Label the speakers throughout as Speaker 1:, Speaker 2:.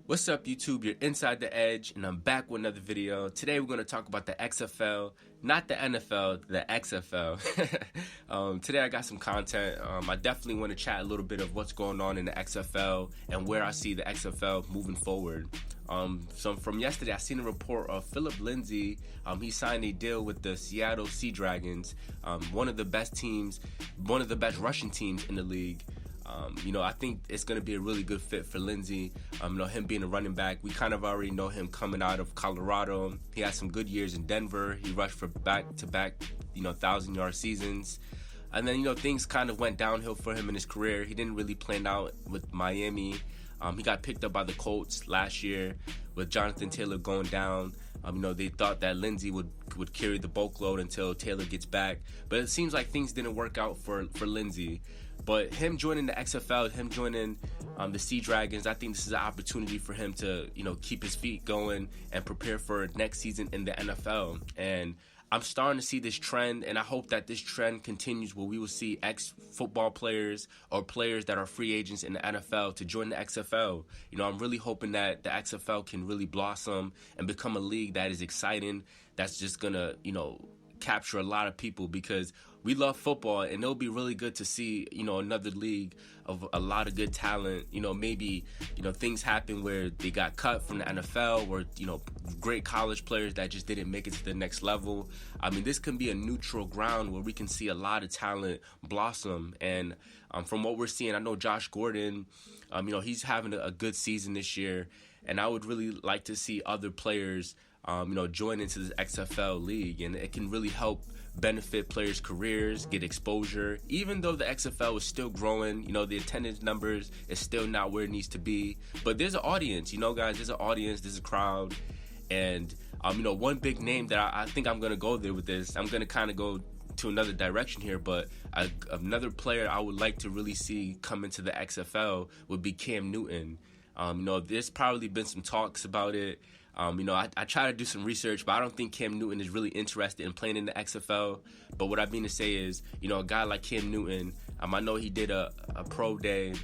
Speaker 1: What's up, YouTube? You're Inside the Edge, and I'm back with another video. Today we're going to talk about the XFL, not the NFL, the XFL. Today I got some content. I definitely want to chat a little bit of what's going on in the XFL and where I see the XFL moving forward. So from yesterday, I seen a report of Phillip Lindsay. He signed a deal with the Seattle Sea Dragons, one of the best teams, one of the best Russian teams in the league. I think it's going to be a really good fit for Lindsay. Him being a running back, we kind of already know him coming out of Colorado. He had some good years in Denver. He rushed for back-to-back, 1,000-yard seasons. And then, things kind of went downhill for him in his career. He didn't really plan out with Miami. He got picked up by the Colts last year with Jonathan Taylor going down. They thought that Lindsay would carry the bulk load until Taylor gets back. But it seems like things didn't work out for Lindsay. But him joining the XFL, him joining the Sea Dragons, I think this is an opportunity for him to, keep his feet going and prepare for next season in the NFL. And I'm starting to see this trend, and I hope that this trend continues where we will see ex-football players or players that are free agents in the NFL to join the XFL. I'm really hoping that the XFL can really blossom and become a league that is exciting, that's just going to, capture a lot of people, because we love football, and it'll be really good to see, another league of a lot of good talent. Maybe, things happen where they got cut from the NFL, or, great college players that just didn't make it to the next level. This can be a neutral ground where we can see a lot of talent blossom. And from what we're seeing, I know Josh Gordon, he's having a good season this year, and I would really like to see other players join into this XFL league, and it can really help benefit players' careers, get exposure. Even though the XFL is still growing, the attendance numbers is still not where it needs to be, but there's an audience, guys, there's an audience, there's a crowd. And one big name that I think I'm gonna go there with this, I'm gonna kind of go to another direction here, but another player I would like to really see come into the XFL would be Cam Newton. There's probably been some talks about it. I try to do some research, but I don't think Cam Newton is really interested in playing in the XFL. But what I mean to say is, a guy like Cam Newton, I know he did a pro day,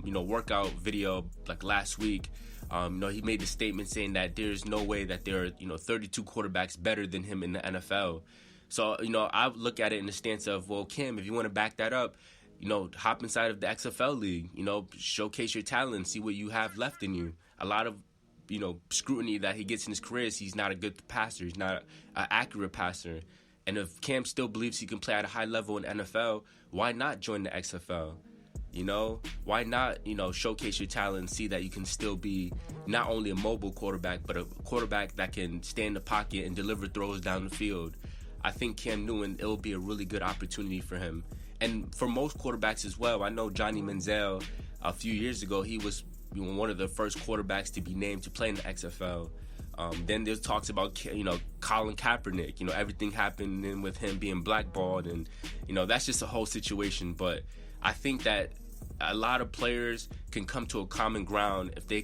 Speaker 1: workout video like last week. He made the statement saying that there's no way that there are, 32 quarterbacks better than him in the NFL. So, I look at it in the stance of, well, Cam, if you want to back that up, hop inside of the XFL league, showcase your talent, see what you have left in you. A lot of scrutiny that he gets in his career is he's not a good passer. He's not an accurate passer. And if Cam still believes he can play at a high level in NFL, why not join the XFL? Why not, showcase your talent and see that you can still be not only a mobile quarterback, but a quarterback that can stay in the pocket and deliver throws down the field. I think Cam Newton, it'll be a really good opportunity for him. And for most quarterbacks as well, I know Johnny Manziel, a few years ago, he was one of the first quarterbacks to be named to play in the XFL. Then there's talks about, Colin Kaepernick, everything happening with him being blackballed, and, that's just a whole situation. But I think that a lot of players can come to a common ground if they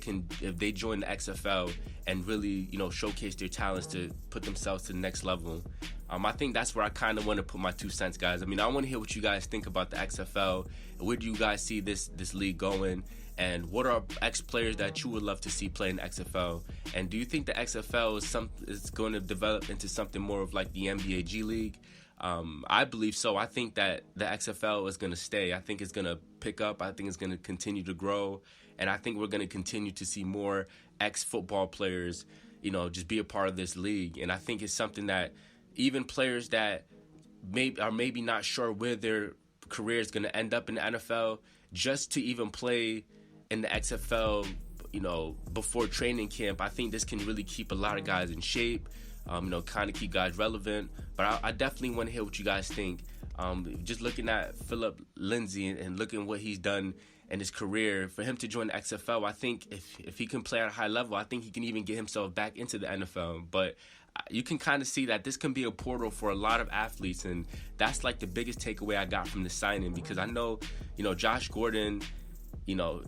Speaker 1: join the XFL and really, showcase their talents to put themselves to the next level. I think that's where I kind of want to put my 2 cents, guys. I want to hear what you guys think about the XFL. Where do you guys see this league going? And what are ex-players that you would love to see play in the XFL? And do you think the XFL is going to develop into something more of like the NBA G League? I believe so. I think that the XFL is going to stay. I think it's going to pick up. I think it's going to continue to grow. And I think we're going to continue to see more ex-football players, just be a part of this league. And I think it's something that even players that are maybe not sure where their career is going to end up in the NFL, just to even play in the XFL, before training camp, I think this can really keep a lot of guys in shape, kind of keep guys relevant. But I definitely want to hear what you guys think. Just looking at Phillip Lindsay and looking what he's done in his career, for him to join the XFL, I think if he can play at a high level, I think he can even get himself back into the NFL. But you can kind of see that this can be a portal for a lot of athletes, and that's like the biggest takeaway I got from the signing, because I know, Josh Gordon,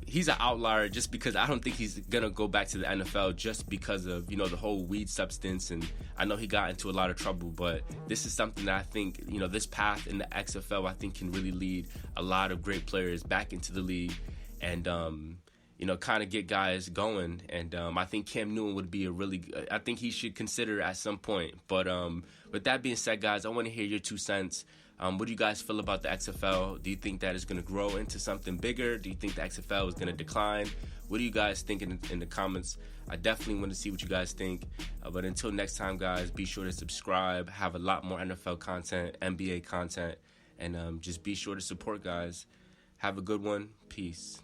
Speaker 1: he's an outlier just because I don't think he's going to go back to the NFL just because of, the whole weed substance. And I know he got into a lot of trouble, but this is something that I think, this path in the XFL, I think can really lead a lot of great players back into the league. And, kind of get guys going. And I think Cam Newton would be I think he should consider at some point. But with that being said, guys, I want to hear your 2 cents. What do you guys feel about the XFL? Do you think that is going to grow into something bigger? Do you think the XFL is going to decline? What do you guys think in the comments? I definitely want to see what you guys think. But until next time, guys, be sure to subscribe. Have a lot more NFL content, NBA content, and just be sure to support, guys. Have a good one. Peace.